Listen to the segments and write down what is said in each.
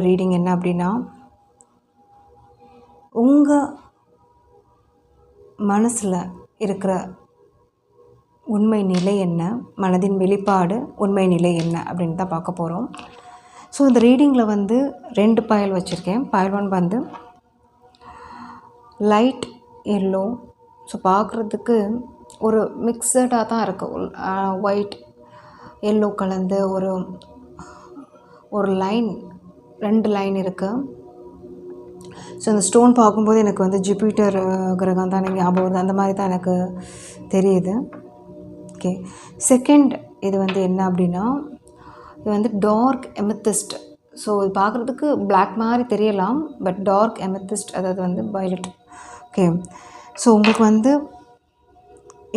Reading என்ன அப்படின்னா, உங்கள் மனசில் இருக்கிற உண்மை நிலை என்ன, மனதின் வெளிப்பாடு உண்மை நிலை என்ன அப்படின்னு தான் பார்க்க போகிறோம். ஸோ இந்த ரீடிங்கில் வந்து 2 பாயல் வச்சுருக்கேன். பாயல் 1 வந்து லைட் எல்லோ. ஸோ பார்க்குறதுக்கு ஒரு மிக்சடாக தான் இருக்குது. ஒயிட் எல்லோ கலந்து ஒரு லைன் 2 லைன் இருக்குது. ஸோ அந்த ஸ்டோன் பார்க்கும்போது எனக்கு வந்து ஜூபிட்டர் கிரகம் தான் ஞாபகம் வருது. அந்த மாதிரி தான் எனக்கு தெரியுது. ஓகே, செகண்ட் இது வந்து என்ன அப்படின்னா, இது வந்து டார்க் எமெத்திஸ்ட். ஸோ இது பார்க்குறதுக்கு பிளாக் மாதிரி தெரியலாம், பட் டார்க் எமெத்திஸ்ட், அதாவது வந்து வயலட். ஓகே, ஸோ உங்களுக்கு வந்து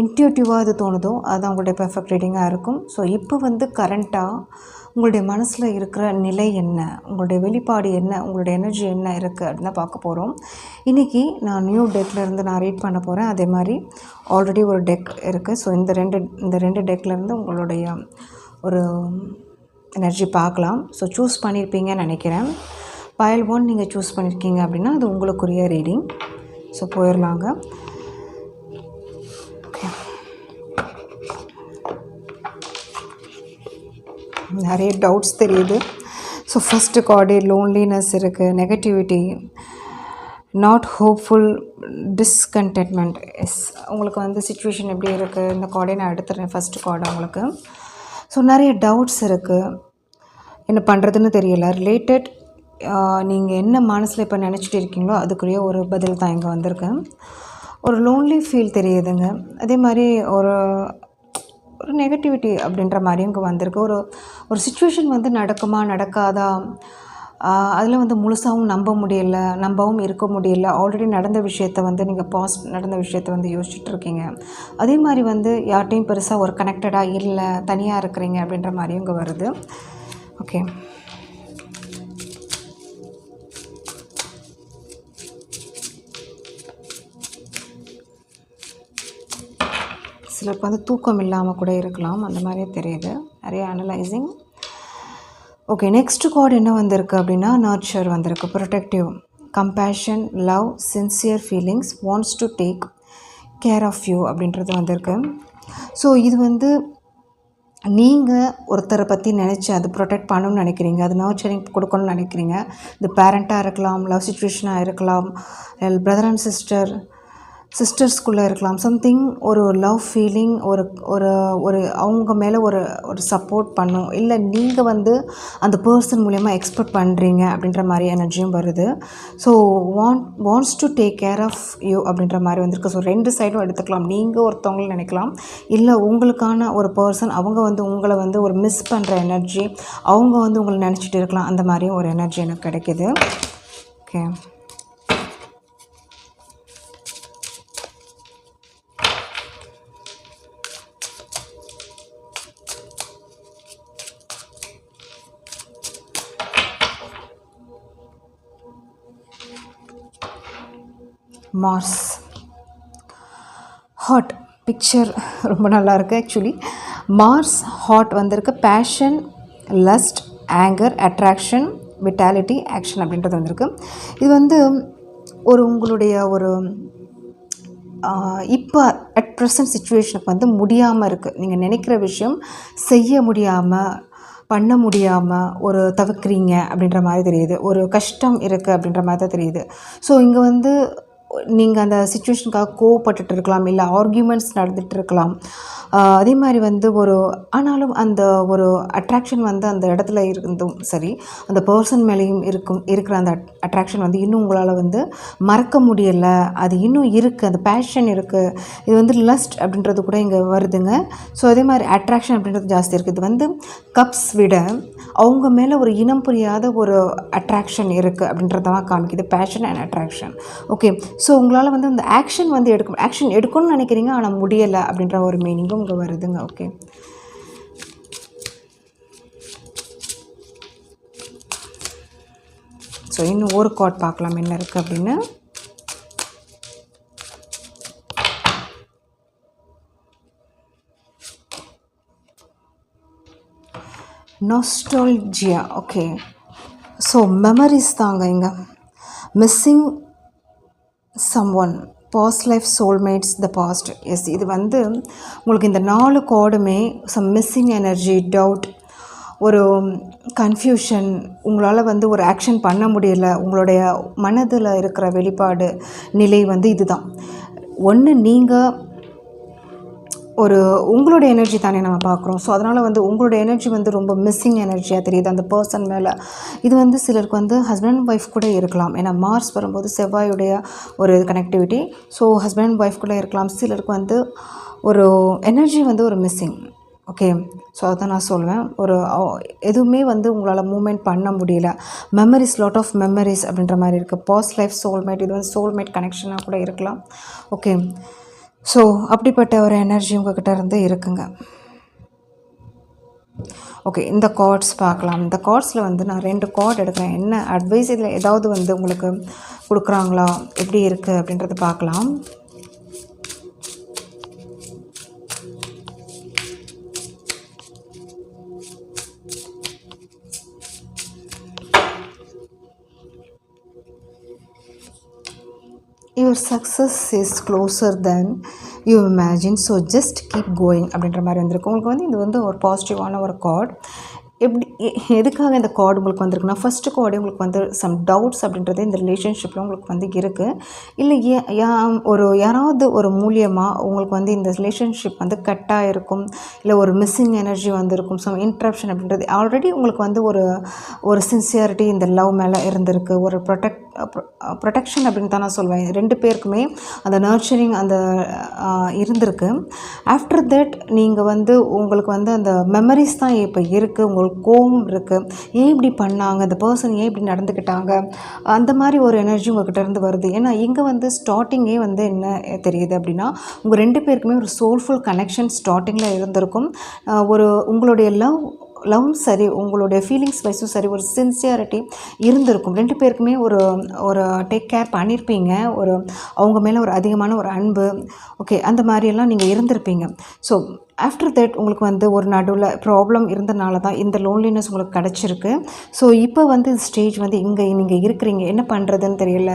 இன்ட்யூட்டிவாக இது தோணுதோ அதுதான் உங்களுடைய பெர்ஃபெக்ட் ரீடிங்காக இருக்கும். ஸோ இப்போ வந்து கரண்ட்டாக உங்களுடைய மனசில் இருக்கிற நிலை என்ன, உங்களுடைய வெளிப்பாடு என்ன, உங்களுடைய எனர்ஜி என்ன இருக்குது அப்படின்னு தான் பார்க்க போகிறோம். இன்றைக்கி நான் நியூ டெக்லேருந்து நான் ரீட் பண்ண போகிறேன். அதே மாதிரி ஆல்ரெடி ஒரு டெக் இருக்குது. ஸோ இந்த ரெண்டு டெக்லேருந்து உங்களுடைய ஒரு எனர்ஜி பார்க்கலாம். ஸோ சூஸ் பண்ணியிருப்பீங்கன்னு நினைக்கிறேன். பயல் 1 நீங்கள் சூஸ் பண்ணியிருக்கீங்க அப்படின்னா அது உங்களுக்குரிய ரீடிங். ஸோ போயிடலாங்க. நிறைய டவுட்ஸ் தெரியுது. ஸோ ஃபஸ்ட்டு கார்டு லோன்லினஸ் இருக்குது, நெகட்டிவிட்டி, நாட் ஹோப்ஃபுல், டிஸ்கண்டென்ட்மெண்ட். எஸ், உங்களுக்கு வந்து சிச்சுவேஷன் எப்படி இருக்குது, இந்த கார்டை நான் எடுத்துடுறேன். ஃபஸ்ட்டு கார்டு உங்களுக்கு. ஸோ நிறைய டவுட்ஸ் இருக்குது, என்ன பண்ணுறதுன்னு தெரியல. ரிலேட்டட் நீங்கள் என்ன மனசில் இப்போ நினச்சிட்டு இருக்கீங்களோ அதுக்குரிய ஒரு பதில் தான் இங்கே வந்திருக்கேன். ஒரு லோன்லி ஃபீல் தெரியுதுங்க. அதே மாதிரி ஒரு நெகட்டிவிட்டி அப்படின்ற மாதிரியும் இங்கே வந்திருக்கு. ஒரு சிச்சுவேஷன் வந்து நடக்குமா நடக்காதா, அதில் வந்து முழுசாகவும் நம்பவும் இருக்க முடியல. ஆல்ரெடி நடந்த விஷயத்த வந்து நீங்கள் பாஸ்ட் நடந்த விஷயத்த வந்து யோசிச்சுட்ருக்கீங்க. அதே மாதிரி வந்து யார்ட்டையும் பெருசாக ஒரு கனெக்டடாக இல்லை, தனியாக இருக்கிறீங்க அப்படின்ற மாதிரியும் இங்கே வருது. ஓகே, சிலருக்கு வந்து தூக்கம் இல்லாமல் கூட இருக்கலாம், அந்த மாதிரியே தெரியுது. நிறைய அனலைசிங். ஓகே, நெக்ஸ்ட் கார்டு என்ன வந்திருக்கு அப்படின்னா, நர்ச்சர் வந்திருக்கு. Protective, compassion, love, sincere feelings, wants to take care of you அப்படின்றது வந்திருக்கு. ஸோ இது வந்து நீங்கள் ஒருத்தரை பற்றி நினச்சி அது ப்ரொடெக்ட் பண்ணணும்னு நினைக்கிறீங்க, அது நர்ச்சரிங் கொடுக்கணும்னு நினைக்கிறீங்க. இது பேரண்ட்டாக இருக்கலாம், லவ் சிச்சுவேஷனாக இருக்கலாம், பிரதர் அண்ட் சிஸ்டர்ஸ்குள்ளே இருக்கலாம். சம்திங் ஒரு லவ் ஃபீலிங், ஒரு அவங்க மேலே ஒரு சப்போர்ட் பண்ணும், இல்லை நீங்கள் வந்து அந்த பர்சன் மூலயமா எக்ஸ்பெக்ட் பண்ணுறீங்க அப்படின்ற மாதிரி எனர்ஜியும் வருது. So wants to take care of you அப்படின்ற மாதிரி வந்திருக்கு. ஸோ 2 சைடும் எடுத்துக்கலாம். நீங்கள் ஒருத்தவங்களை நினைக்கலாம், இல்லை உங்களுக்கான ஒரு பர்சன் அவங்க வந்து உங்களை வந்து ஒரு மிஸ் பண்ணுற எனர்ஜி, அவங்க வந்து உங்களை நினச்சிட்டு இருக்கலாம். அந்த மாதிரியும் ஒரு எனர்ஜி எனக்கு கிடைக்கிது. ஓகே, மார்ஸ் ஹாட் பிக்சர் ரொம்ப நல்லாயிருக்கு. ஆக்சுவலி மார்ஸ் ஹாட் வந்திருக்கு. Passion, lust, anger, attraction, vitality, action அப்படின்றது வந்திருக்கு. இது வந்து உங்களுடைய இப்போ அட் ப்ரெசன்ட் சிச்சுவேஷனுக்கு வந்து முடியாமல் இருக்குது. நீங்கள் நினைக்கிற விஷயம் செய்ய முடியாமல், பண்ண முடியாமல் ஒரு தவிர்க்கிறீங்க அப்படின்ற மாதிரி தெரியுது. ஒரு கஷ்டம் இருக்குது அப்படின்ற மாதிரி தான் தெரியுது. ஸோ இங்கே வந்து நீங்கள் அந்த சிச்சுவேஷனுக்காக கோவப்பட்டுட்டு இருக்கலாம், இல்லை ஆர்கியூமெண்ட்ஸ் நடந்துகிட்டு இருக்கலாம். அதே மாதிரி வந்து ஆனாலும் அந்த ஒரு அட்ராக்ஷன் வந்து அந்த இடத்துல இருந்தும் சரி, அந்த பர்சன் மேலேயும் இருக்கிற அந்த அட்ராக்ஷன் வந்து இன்னும் உங்களால் வந்து மறக்க முடியலை. அது இன்னும் இருக்குது, அந்த பேஷன் இருக்குது. இது வந்து லஸ்ட் அப்படின்றது கூட இங்கே வருதுங்க. ஸோ அதே மாதிரி அட்ராக்ஷன் அப்படின்றது ஜாஸ்தி இருக்குது. இது வந்து கப்ஸ் விட அவங்க மேலே ஒரு இனம் புரியாத ஒரு அட்ராக்ஷன் இருக்குது அப்படின்றதான் காமிக்குது. Passion and attraction. Okay, so உங்களால் வந்து அந்த ஆக்ஷன் எடுக்கணும்னு நினைக்கிறீங்க, ஆனால் முடியலை அப்படின்ற ஒரு மீனிங்கும் இங்கே வருதுங்க. ஓகே, ஸோ இன்னும் ஒரு கார்ட் பார்க்கலாம் என்ன இருக்குது அப்படின்னு. Nostalgia. Okay, so so memories தாங்க இங்கே missing someone past life soulmates the past. Yes, இது வந்து உங்களுக்கு இந்த 4 கார்டுமே சம் மிஸ்ஸிங் எனர்ஜி, டவுட், ஒரு கன்ஃபியூஷன், உங்களால் வந்து ஒரு ஆக்ஷன் பண்ண முடியல, உங்களுடைய மனதில் இருக்கிற வெளிப்பாடு நிலை வந்து இதுதான். ஒன்று நீங்கள் ஒரு உங்களுடைய எனர்ஜி தானே நம்ம பார்க்குறோம். ஸோ அதனால் வந்து உங்களுடைய எனர்ஜி வந்து ரொம்ப மிஸ்ஸிங் எனர்ஜியாக தெரியுது அந்த பர்சன் மேலே. இது வந்து சிலருக்கு வந்து ஹஸ்பண்ட் அண்ட் ஒய்ஃப் கூட இருக்கலாம். ஏன்னா மார்ஸ் வரும்போது செவ்வாயுடைய ஒரு connectivity. So husband and wife கூட இருக்கலாம். சிலருக்கு வந்து ஒரு எனர்ஜி வந்து ஒரு மிஸ்ஸிங். ஓகே, ஸோ அதான் நான் சொல்லுவேன். ஒரு எதுவுமே வந்து உங்களால் மூமெண்ட் பண்ண முடியல. மெமரிஸ், லாட் ஆஃப் மெமரிஸ் அப்படின்ற மாதிரி இருக்குது. பாஸ்ட் லைஃப் சோல்மேட், இது வந்து சோல்மேட் கனெக்ஷனாக கூட இருக்கலாம். ஓகே, ஸோ அப்படிப்பட்ட ஒரு எனர்ஜி உங்கள்கிட்ட இருந்து இருக்குங்க. ஓகே, இந்த கார்ட்ஸ் பார்க்கலாம். இந்த கார்ட்ஸில் வந்து நான் 2 கார்டு எடுக்கிறேன். என்ன அட்வைஸ் இதில் ஏதாவது வந்து உங்களுக்கு கொடுக்குறாங்களா, எப்படி இருக்குது அப்படின்றத பார்க்கலாம். Your success is closer than you imagine, so just keep going அப்படின்ற மாதிரி வந்திருக்கு. உங்களுக்கு வந்து இது வந்து ஒரு பாசிட்டிவான ஒரு கார்டு. எப்படி எதுக்காக இந்த கார்டு உங்களுக்கு வந்திருக்குன்னா, ஃபஸ்ட்டு கார்டே உங்களுக்கு வந்து சம் டவுட்ஸ் அப்படின்றது இந்த ரிலேஷன்ஷிப்பில் உங்களுக்கு வந்து இருக்குது. இல்லை யாராவது ஒரு மூலியமாக உங்களுக்கு வந்து இந்த ரிலேஷன்ஷிப் வந்து கட்டாக இருக்கும், இல்லை ஒரு மிஸ்ஸிங் எனர்ஜி வந்திருக்கும், சம் இன்ட்ரப்ஷன் அப்படின்றது. ஆல்ரெடி உங்களுக்கு வந்து ஒரு சின்சியாரிட்டி இந்த லவ் மேலே இருந்திருக்கு, ஒரு ப்ரொடெக்ஷன் அப்படின்னு தான் நான் சொல்வேன். 2 பேருக்குமே அந்த நர்ச்சரிங் அந்த இருந்திருக்கு. ஆஃப்டர் தட் நீங்கள் வந்து உங்களுக்கு வந்து அந்த மெமரிஸ் தான் இப்போ இருக்குது. உங்களுக்கு கோபம் இருக்குது, ஏன் இப்படி பண்ணாங்க, அந்த பர்சன் ஏன் இப்படி நடந்துக்கிட்டாங்க, அந்த மாதிரி ஒரு எனர்ஜி உங்கள்கிட்ட இருந்து வருது. ஏன்னா இங்கே வந்து ஸ்டார்டிங்கே வந்து என்ன தெரியுது அப்படின்னா, உங்கள் 2 பேருக்குமே ஒரு சோல்ஃபுல் கனெக்ஷன் ஸ்டார்டிங்கில் இருந்திருக்கும். உங்களுடைய லவ்வும் சரி, உங்களுடைய ஃபீலிங்ஸ் வைஸும் சரி, ஒரு சின்சியாரிட்டி இருந்திருக்கும். 2 பேருக்குமே ஒரு டேக் கேர் பண்ணியிருப்பீங்க. அவங்க மேலே ஒரு அதிகமான ஒரு அன்பு, ஓகே, அந்த மாதிரியெல்லாம் நீங்கள் இருந்திருப்பீங்க. ஸோ ஆஃப்டர் தட் உங்களுக்கு வந்து ஒரு நடுவில் ப்ராப்ளம் இருந்தனால தான் இந்த லோன்லினஸ் உங்களுக்கு கிடச்சிருக்கு. ஸோ இப்போ வந்து ஸ்டேஜ் வந்து இங்கே நீங்கள் இருக்கிறீங்க, என்ன பண்ணுறதுன்னு தெரியல,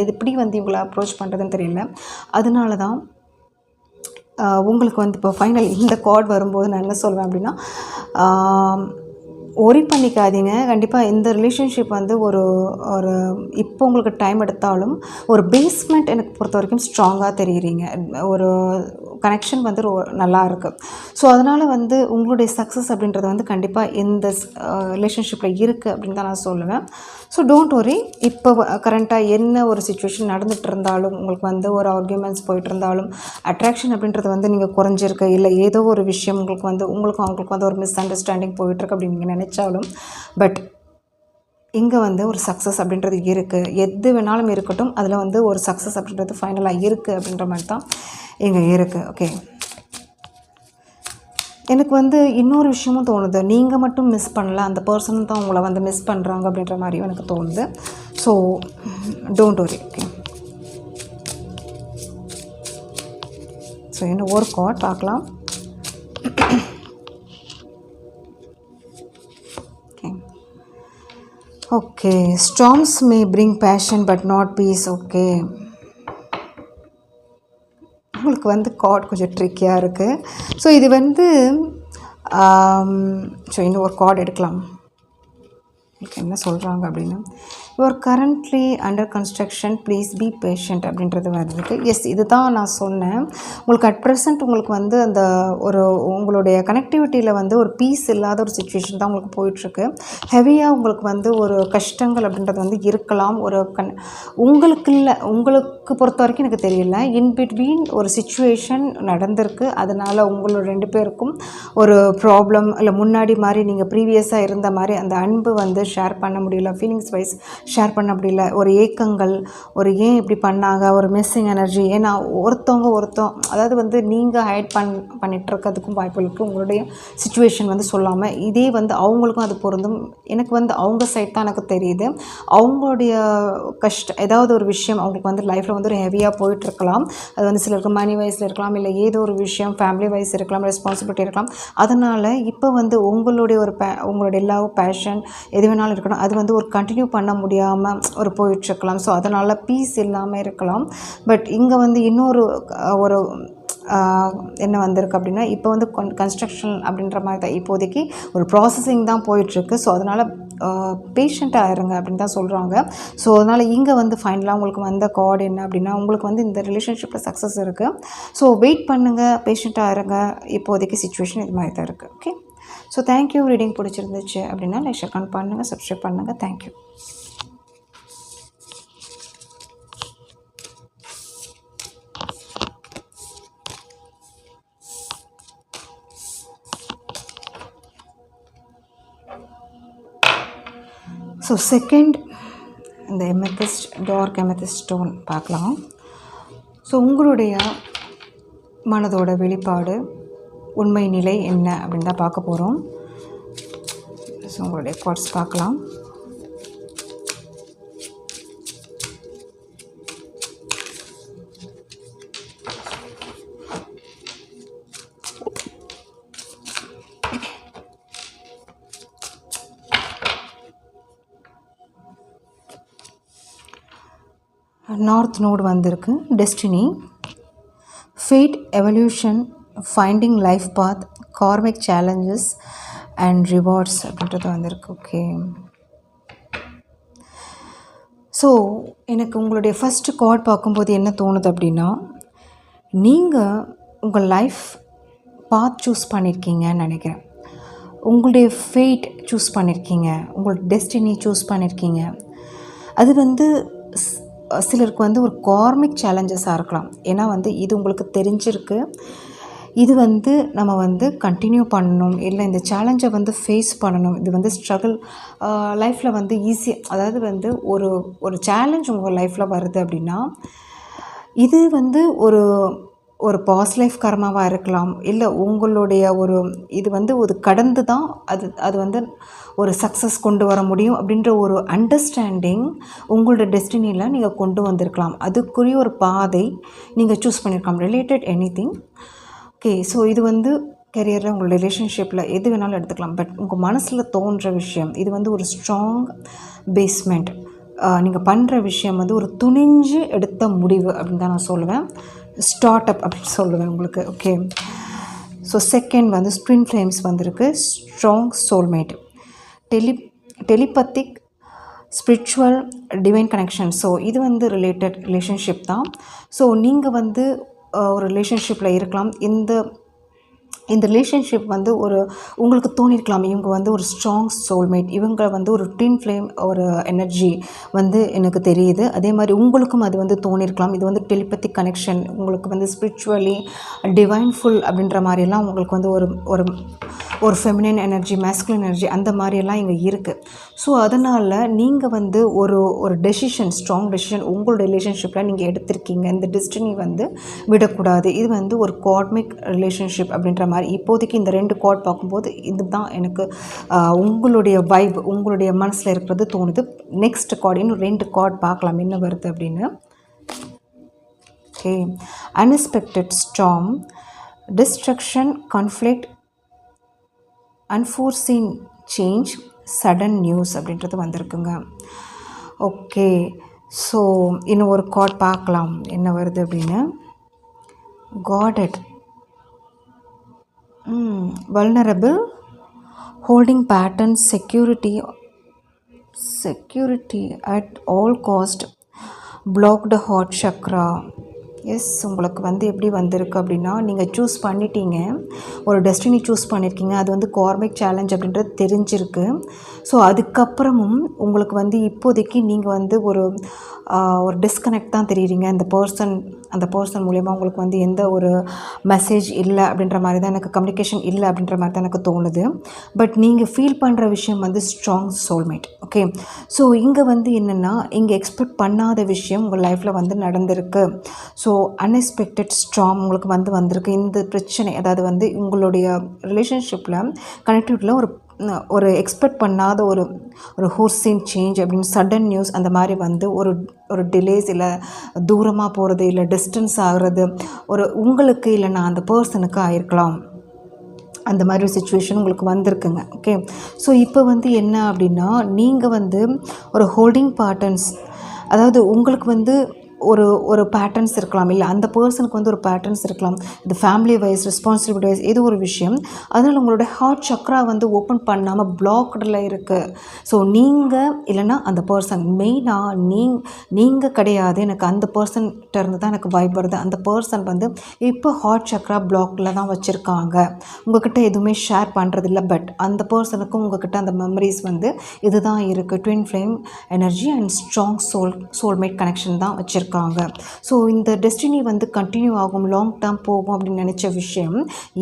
எப்படி வந்து இவங்களை அப்ரோச் பண்ணுறதுன்னு தெரியல. அதனால தான் உங்களுக்கு வந்து இப்போ ஃபைனல் இந்த கார்டு வரும்போது நான் என்ன சொல்வேன் அப்படின்னா, ஒரி பண்ணிக்காதீங்க. கண்டிப்பாக இந்த ரிலேஷன்ஷிப் வந்து ஒரு இப்போ உங்களுக்கு டைம் எடுத்தாலும் ஒரு பேஸ்மெண்ட் எனக்கு பொறுத்த வரைக்கும் ஸ்ட்ராங்காக தெரியுறீங்க. ஒரு கனெக்ஷன் வந்து நல்லா இருக்குது. ஸோ அதனால் வந்து உங்களுடைய சக்ஸஸ் அப்படின்றது வந்து கண்டிப்பாக இந்த ரிலேஷன்ஷிப்பில் இருக்குது அப்படின்னு தான் நான் சொல்லுவேன். So don't worry. இப்போ கரண்ட்டாக என்ன ஒரு சுச்சுவேஷன் நடந்துகிட்டு இருந்தாலும், உங்களுக்கு வந்து ஒரு ஆர்கியூமெண்ட்ஸ் போயிட்டு இருந்தாலும், அட்ராக்ஷன் அப்படின்றது வந்து நீங்கள் குறைஞ்சிருக்கு, இல்லை ஏதோ ஒரு விஷயம் உங்களுக்கும் அவங்களுக்கு வந்து ஒரு மிஸ் அண்டர்ஸ்டாண்டிங் போயிட்டுருக்கு அப்படின்னு நீங்கள் நினச்சாலும், பட் இங்கே வந்து ஒரு சக்ஸஸ் அப்படின்றது இருக்குது. எது வேணாலும் இருக்கட்டும், அதில் வந்து ஒரு சக்ஸஸ் அப்படின்றது ஃபைனலாக இருக்குது அப்படின்ற மாதிரி தான் இங்கே இருக்குது. ஓகே, எனக்கு வந்து இன்னொரு விஷயமும் தோணுது, நீங்கள் மட்டும் மிஸ் பண்ணல, அந்த பர்சன் தான் உங்களை வந்து மிஸ் பண்ணுறாங்க அப்படின்ற மாதிரியும் எனக்கு தோணுது. So don't worry. Okay, so இன்னும் ஒரு கார்ட் பார்க்கலாம். Okay, storms may bring passion but not peace. Okay, உங்களுக்கு வந்து கார்ட் கொஞ்சம் ட்ரிக்கியாக இருக்குது. ஸோ இது வந்து ஸோ இன்னும் ஒரு கார்டு எடுக்கலாம். உங்களுக்கு என்ன சொல்கிறாங்க அப்படின்னா, your currently under construction, please be patient அப்படின்றது வருது. எஸ், இது தான் நான் சொன்னேன். உங்களுக்கு அட் ப்ரெசண்ட் உங்களுக்கு வந்து அந்த உங்களுடைய கனெக்டிவிட்டியில் வந்து ஒரு பீஸ் இல்லாத ஒரு சுச்சுவேஷன் தான் உங்களுக்கு போயிட்டுருக்கு. ஹெவியாக உங்களுக்கு வந்து ஒரு கஷ்டங்கள் அப்படின்றது வந்து இருக்கலாம். உங்களுக்கு பொறுத்த வரைக்கும் எனக்கு தெரியல, இன் பிட்வீன் ஒரு சுச்சுவேஷன் நடந்திருக்கு. அதனால் உங்களோட 2 பேருக்கும் ஒரு ப்ராப்ளம், இல்லை முன்னாடி மாதிரி நீங்கள் ப்ரீவியஸாக இருந்த மாதிரி அந்த அன்பு வந்து ஷேர் பண்ண முடியல, ஃபீலிங்ஸ் வைஸ் ஷேர் பண்ண முடியல, ஒரு ஏக்கங்கள், ஒரு ஏன் இப்படி பண்ணாங்க, ஒரு மிஸ்ஸிங் எனர்ஜி. ஏன்னா அதாவது வந்து நீங்கள் ஹைட் பண்ணிட்டுருக்கிறதுக்கும் வாய்ப்பு இருக்குது. உங்களுடைய சுச்சுவேஷன் வந்து சொல்லாமல் இதே வந்து அவங்களுக்கும் அது பொருந்தும். எனக்கு வந்து அவங்க சைட் தான் எனக்கு தெரியுது. அவங்களுடைய ஏதாவது ஒரு விஷயம் அவங்களுக்கு வந்து லைஃப்பில் வந்து ஒரு ஹெவியாக போயிட்டுருக்கலாம். அது வந்து சிலருக்கு மணி வைஸில் இருக்கலாம், இல்லை ஏதோ ஒரு விஷயம் ஃபேமிலி வைஸ் இருக்கலாம், ரெஸ்பான்சிபிலிட்டி இருக்கலாம். அதனால் இப்போ வந்து உங்களுடைய உங்களுடைய லவ், பேஷன் எது வேணாலும் இருக்கணும், அது வந்து ஒரு கண்டினியூ பண்ண முடியாமல் ஒரு போயிட்டுருக்கலாம். ஸோ அதனால் பீஸ் இல்லாமல் இருக்கலாம். பட் இங்கே வந்து இன்னொரு ஒரு என்ன வந்திருக்கு அப்படின்னா, இப்போ வந்து கன்ஸ்ட்ரக்ஷன் அப்படின்ற மாதிரி தான் இப்போதைக்கு ஒரு ப்ராசஸிங் தான் போயிட்டுருக்கு. ஸோ அதனால் பேஷண்ட்டாக இருங்க அப்படின்னு தான் சொல்கிறாங்க. ஸோ அதனால் இங்கே வந்து ஃபைனலாக உங்களுக்கு வந்த கார்டு என்ன அப்படின்னா, உங்களுக்கு வந்து இந்த ரிலேஷன்ஷிப்பில் சக்ஸஸ் இருக்குது. ஸோ வெயிட் பண்ணுங்கள், பேஷண்ட்டாக இருங்க. இப்போதைக்கு சுச்சுவேஷன் இது மாதிரி தான் இருக்குது. Okay, so thank you. ரீடிங் பிடிச்சிருந்துச்சு அப்படின்னா லைக், ஷேர், கமெண்ட் பண்ணுங்கள், சப்ஸ்கிரைப் பண்ணுங்கள். தேங்க்யூ. ஸோ செகண்ட், இந்த எமெத்திஸ்ட், டார்க் எமெத்திஸ்ட் ஸ்டோன் பார்க்கலாம். ஸோ உங்களுடைய மனதோட வெளிப்பாடு, உண்மை நிலை என்ன அப்படின்னு தான் பார்க்க போகிறோம். ஸோ உங்களுடைய கார்ட்ஸ் பார்க்கலாம். நார்த் நோடு வந்திருக்கு. Destiny, fate, evolution, finding life path, karmic challenges and rewards அப்படின்றது வந்திருக்கு. ஓகே, ஸோ எனக்கு உங்களுடைய ஃபஸ்ட்டு கார்ட் பார்க்கும்போது என்ன தோணுது அப்படின்னா, நீங்கள் உங்கள் லைஃப் பாத் சூஸ் பண்ணியிருக்கீங்கன்னு நினைக்கிறேன். உங்களுடைய ஃபேட் சூஸ் பண்ணியிருக்கீங்க, உங்களோட டெஸ்டினி சூஸ் பண்ணியிருக்கீங்க. அது வந்து சிலருக்கு வந்து ஒரு கார்மிக் சேலஞ்சஸாக இருக்கலாம். ஏன்னா வந்து இது உங்களுக்கு தெரிஞ்சிருக்கு, இது வந்து நம்ம வந்து கண்டினியூ பண்ணணும், இல்லை இந்த சேலஞ்சை வந்து ஃபேஸ் பண்ணணும். இது வந்து ஸ்ட்ரகிள் லைஃப்பில் வந்து ஈஸி. அதாவது வந்து ஒரு சேலஞ்ச் உங்கள் லைஃப்பில் வருது அப்படின்னா, இது வந்து ஒரு பாஸ்ட் லைஃப் கர்மாவாக இருக்கலாம், இல்லை உங்களுடைய இது வந்து ஒரு கடந்து தான் அது வந்து ஒரு சக்ஸஸ் கொண்டு வர முடியும் அப்படின்ற ஒரு அண்டர்ஸ்டாண்டிங் உங்களோட டெஸ்டினியில் நீங்கள் கொண்டு வந்திருக்கலாம். அதுக்குரிய ஒரு பாதை நீங்கள் சூஸ் பண்ணியிருக்கலாம், ரிலேட்டட் எனிதிங். ஓகே, ஸோ இது வந்து கெரியரில், உங்கள் ரிலேஷன்ஷிப்பில் எது வேணாலும் எடுத்துக்கலாம். பட் உங்கள் மனசில் தோன்ற விஷயம் இது வந்து ஒரு ஸ்ட்ராங் பேஸ்மெண்ட். நீங்கள் பண்ணுற விஷயம் வந்து ஒரு துணிஞ்சு எடுத்த முடிவு அப்படின்னு தான் நான் சொல்லுவேன். ஸ்டார்ட் அப் அப்படின்னு சொல்லுவேன் உங்களுக்கு. ஓகே, ஸோ செகண்ட் வந்து ஸ்ப்ரிங் ஃப்ளேம்ஸ் வந்திருக்கு. Strong soulmate, telepathic, spiritual, divine connection. So இது வந்து ரிலேட்டட் ரிலேஷன்ஷிப் தான். ஸோ நீங்கள் வந்து ஒரு ரிலேஷன்ஷிப்பில் இருக்கலாம். இந்த ரிலேஷன்ஷிப் வந்து உங்களுக்கு தோணியிருக்கலாம், இவங்க வந்து ஒரு ஸ்ட்ராங் சோல்மேட், இவங்க வந்து ஒரு ட்வின் ஃப்ளேம், ஒரு எனர்ஜி வந்து எனக்கு தெரியுது. அதே மாதிரி உங்களுக்கும் அது வந்து தோணியிருக்கலாம். இது வந்து டெலிபத்திக் கனெக்ஷன், உங்களுக்கு வந்து ஸ்பிரிச்சுவலி டிவைன்ஃபுல் அப்படின்ற மாதிரியெல்லாம் உங்களுக்கு வந்து ஒரு ஃபெமினின் எனர்ஜி, மேஸ்குலின் எனர்ஜி அந்த மாதிரியெல்லாம் இங்கே இருக்குது. ஸோ அதனால் நீங்கள் வந்து ஒரு டெசிஷன், ஸ்ட்ராங் டெசிஷன் உங்களோட ரிலேஷன்ஷிப்பில் நீங்கள் எடுத்திருக்கீங்க. இந்த டெஸ்டினி வந்து விடக்கூடாது. இது வந்து ஒரு கார்மிக் ரிலேஷன்ஷிப் அப்படின்ற மாதிரி இப்போதைக்கு இந்த 2 கார்ட் பார்க்கும்போது இதுதான் எனக்கு உங்களுடைய வைப், உங்களுடைய மனசில் இருக்கிறது தோணுது. நெக்ஸ்ட் கார்டு, இன்னும் 2 கார்ட் பார்க்கலாம் என்ன வருது அப்படின்னு. Okay, unexpected storm, destruction, conflict, unforeseen change, sudden news அப்படின்றது வந்திருக்குங்க. ஓகே, ஸோ இன்னும் ஒரு கார்ட் பார்க்கலாம் என்ன வருது அப்படின்னு. Guarded, vulnerable, holding pattern, security at all cost, blocked heart chakra. Yes, உங்களுக்கு வந்து எப்படி வந்திருக்கு அப்படின்னா, நீங்கள் சூஸ் பண்ணிட்டீங்க, ஒரு டெஸ்டினி சூஸ் பண்ணியிருக்கீங்க, அது வந்து கார்மிக் சேலஞ்ச் அப்படின்றது தெரிஞ்சிருக்கு. ஸோ அதுக்கப்புறமும் உங்களுக்கு வந்து இப்போதைக்கு நீங்கள் வந்து ஒரு டிஸ்கனெக்ட் தான் தெரியுறீங்க. இந்த பர்சன் அந்த பர்சன் மூலயமா உங்களுக்கு வந்து எந்த ஒரு மெசேஜ் இல்லை அப்படின்ற மாதிரி தான் எனக்கு, கம்யூனிகேஷன் இல்லை அப்படின்ற மாதிரி தான் எனக்கு தோணுது. பட் நீங்கள் ஃபீல் பண்ணுற விஷயம் வந்து ஸ்ட்ராங் சோல்மேட். ஓகே, ஸோ இங்கே வந்து என்னென்னா, இங்கே எக்ஸ்பெக்ட் பண்ணாத விஷயம் உங்கள் லைஃப்பில் வந்து நடந்திருக்கு. ஸோ அன்எக்ஸ்பெக்டட் ஸ்ட்ராங் உங்களுக்கு வந்து வந்திருக்கு. இந்த பிரச்சனை, அதாவது வந்து உங்களுடைய ரிலேஷன்ஷிப்பில் கனெக்டிவிட்டியில் ஒரு எக்ஸ்பெக்ட் பண்ணாத ஒரு ஹோர்ஸின் சேஞ்ச் அப்படின்னு சடன் நியூஸ் அந்த மாதிரி வந்து ஒரு டிலேஸ், இல்லை தூரமாக போகிறது, இல்லை டிஸ்டன்ஸ் ஆகிறது, உங்களுக்கு இல்லைன்னா அந்த பர்சனுக்கு ஆயிருக்கலாம். அந்த மாதிரி ஒரு சுச்சுவேஷன் உங்களுக்கு வந்திருக்குங்க. ஓகே, ஸோ இப்போ வந்து என்ன அப்படின்னா, நீங்கள் வந்து ஒரு ஹோல்டிங் பேட்டர்ன்ஸ், அதாவது உங்களுக்கு வந்து ஒரு பேட்டர்ன்ஸ் இருக்கலாம், இல்லை அந்த பர்சனுக்கு வந்து ஒரு பேட்டர்ன்ஸ் இருக்கலாம். இது ஃபேமிலி வைஸ், ரெஸ்பான்சிபிலிட்டி வைஸ் ஏதோ ஒரு விஷயம். அதனால் உங்களோட ஹார்ட் சக்ரா வந்து ஓப்பன் பண்ணாமல் பிளாக்டில் இருக்குது. ஸோ நீங்கள் இல்லைன்னா அந்த பர்சன், மெயினாக நீங்கள் கிடையாது, எனக்கு அந்த பர்சன்கிட்ட இருந்து தான் எனக்கு வைப் வருது. அந்த பர்சன் வந்து இப்போ ஹார்ட் சக்ரா பிளாக்டில் தான் வச்சுருக்காங்க. உங்கள்கிட்ட எதுவுமே ஷேர் பண்ணுறதில்ல. பட் அந்த பர்சனுக்கும் உங்கள்கிட்ட அந்த மெமரிஸ் வந்து இதுதான் இருக்குது. Twin flame energy and strong soulmate connection தான் வச்சுருக்காங்க. ஸோ இந்த டெஸ்டினி வந்து கண்டினியூ ஆகும், லாங் டேர்ம் போகும் அப்படின்னு நினச்ச விஷயம்,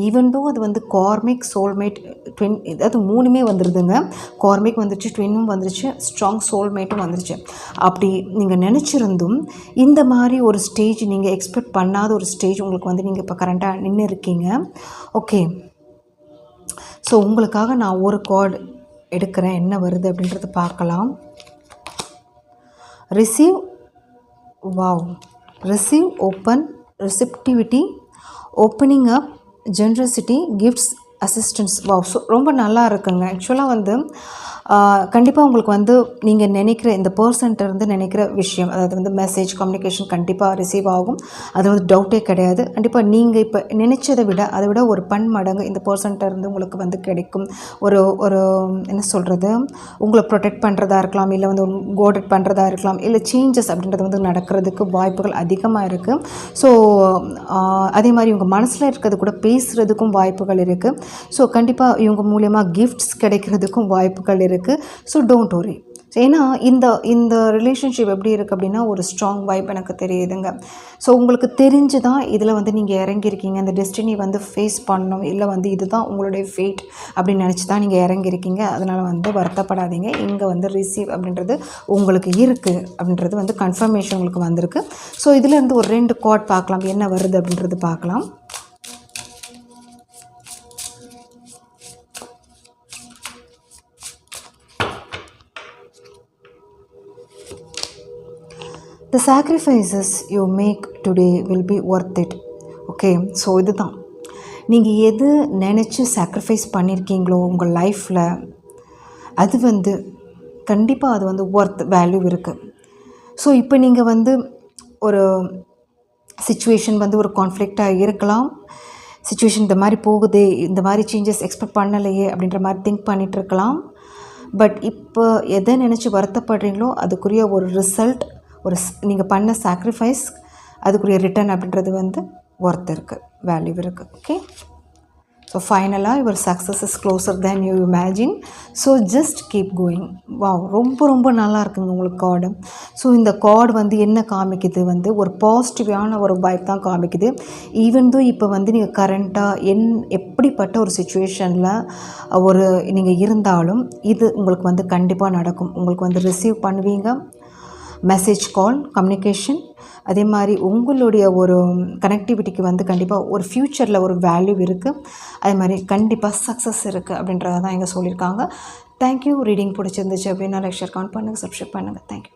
ஈவன் தோ அது வந்து கார்மிக், சோல்மேட், ட்வின், அது மூணுமே வந்துடுதுங்க. கார்மிக் வந்துருச்சு, ட்வின்னும் வந்துருச்சு, ஸ்ட்ராங் சோல்மேட்டும் வந்துருச்சு. அப்படி நீங்கள் நினச்சிருந்தும் இந்த மாதிரி ஒரு ஸ்டேஜ், நீங்கள் எக்ஸ்பெக்ட் பண்ணாத ஒரு ஸ்டேஜ் உங்களுக்கு வந்து நீங்கள் இப்போ கரண்ட்டாக நின்று இருக்கீங்க. ஓகே, ஸோ உங்களுக்காக நான் ஒரு கார்டு எடுக்கிறேன், என்ன வருது அப்படின்றத பார்க்கலாம். Receive, wow, receive, open, receptivity, opening up, generosity, gifts, assistance. Wow, so ரொம்ப நல்லா இருக்குங்க. ஆக்சுவலாக வந்து கண்டிப்பாக உங்களுக்கு வந்து நீங்கள் நினைக்கிற இந்த பர்சன்ட்டேருந்து நினைக்கிற விஷயம், அதாவது வந்து மெசேஜ், கம்யூனிகேஷன் கண்டிப்பாக ரிசீவ் ஆகும். அது வந்து டவுட்டே கிடையாது. கண்டிப்பாக நீங்கள் இப்போ நினச்சதை விட அதை விட ஒரு பன்மடங்கு இந்த பர்சன்ட்டேருந்து உங்களுக்கு வந்து கிடைக்கும். ஒரு என்ன சொல்கிறது, உங்களை ப்ரொடெக்ட் பண்ணுறதா இருக்கலாம், இல்லை வந்து கோடட் பண்ணுறதா இருக்கலாம், இல்லை சேஞ்சஸ் அப்படின்றது வந்து நடக்கிறதுக்கு வாய்ப்புகள் அதிகமாக இருக்குது. ஸோ அதே மாதிரி உங்கள் மனசில் இருக்கிறது கூட பேசுகிறதுக்கும் வாய்ப்புகள் இருக்குது. ஸோ கண்டிப்பாக இவங்க மூலமாக கிஃப்ட்ஸ் கிடைக்கிறதுக்கும் வாய்ப்புகள் இருக்குது. ஸோ டோன்ட் வரி. ஏன்னா இந்த ரிலேஷன்ஷிப் எப்படி இருக்குது அப்படின்னா, ஒரு ஸ்ட்ராங் வைப் எனக்கு தெரியுதுங்க. ஸோ உங்களுக்கு தெரிஞ்சு தான் இதில் வந்து நீங்கள் இறங்கியிருக்கீங்க. இந்த டெஸ்டினி வந்து ஃபேஸ் பண்ணணும், இல்லை வந்து இதுதான் உங்களுடைய ஃபேட் அப்படின்னு நினச்சி தான் நீங்கள் இறங்கியிருக்கீங்க. அதனால் வந்து வருத்தப்படாதீங்க. இங்கே வந்து ரிசீவ் அப்படின்றது உங்களுக்கு இருக்குது அப்படின்றது வந்து கன்ஃபர்மேஷன் உங்களுக்கு வந்திருக்கு. ஸோ இதிலேருந்து ஒரு 2 கார்ட் பார்க்கலாம், என்ன வருது அப்படின்றது பார்க்கலாம். The sacrifices you make today will be worth it. Okay, so இதுதான் நீங்கள் எது நினச்சி சாக்ரிஃபைஸ் பண்ணியிருக்கீங்களோ உங்கள் லைஃப்பில், அது வந்து கண்டிப்பாக அது வந்து ஒர்த், வேல்யூ இருக்குது. ஸோ இப்போ நீங்கள் வந்து ஒரு சிச்சுவேஷன் வந்து ஒரு கான்ஃப்ளிக்டாக இருக்கலாம். சிச்சுவேஷன் இந்த மாதிரி போகுதே, இந்த மாதிரி சேஞ்சஸ் எக்ஸ்பெக்ட் பண்ணலையே அப்படின்ற மாதிரி திங்க் பண்ணிகிட்ருக்கலாம். பட் இப்போ எதை நினச்சி வருத்தப்படுறீங்களோ அதுக்குரிய ஒரு ரிசல்ட், நீங்கள் பண்ண சாக்ரிஃபைஸ், அதுக்குரிய ரிட்டர்ன் அப்படின்றது வந்து ஒர்த் இருக்குது, வேல்யூ இருக்குது. ஓகே, ஸோ ஃபைனலாக your success is closer than you imagine. So just keep going. Wow, ரொம்ப நல்லா இருக்குங்க உங்களுக்கு கார்டு. ஸோ இந்த கார்டு வந்து என்ன காமிக்குது, வந்து ஒரு பாசிட்டிவான ஒரு வைப் தான் காமிக்குது. ஈவன் தோ இப்போ வந்து நீங்கள் கரண்ட்டாக எப்படிப்பட்ட ஒரு சுச்சுவேஷனில் நீங்கள் இருந்தாலும் இது உங்களுக்கு வந்து கண்டிப்பாக நடக்கும். உங்களுக்கு வந்து ரிசீவ் பண்ணுவீங்க, மெசேஜ், கால், கம்யூனிகேஷன். அதே மாதிரி உங்களுடைய ஒரு கனெக்டிவிட்டிக்கு வந்து கண்டிப்பாக ஒரு ஃப்யூச்சரில் ஒரு வேல்யூ இருக்குது. அதே மாதிரி கண்டிப்பாக சக்ஸஸ் இருக்குது அப்படின்றத தான் இங்கே சொல்லியிருக்காங்க. தேங்க்யூ. ரீடிங் பிடிச்சிருந்துச்சு அப்படின்னா லைக், ஷேர், கமெண்ட் பண்ணுங்கள், சப்ஸ்கிரைப் பண்ணுங்கள். தேங்க்யூ.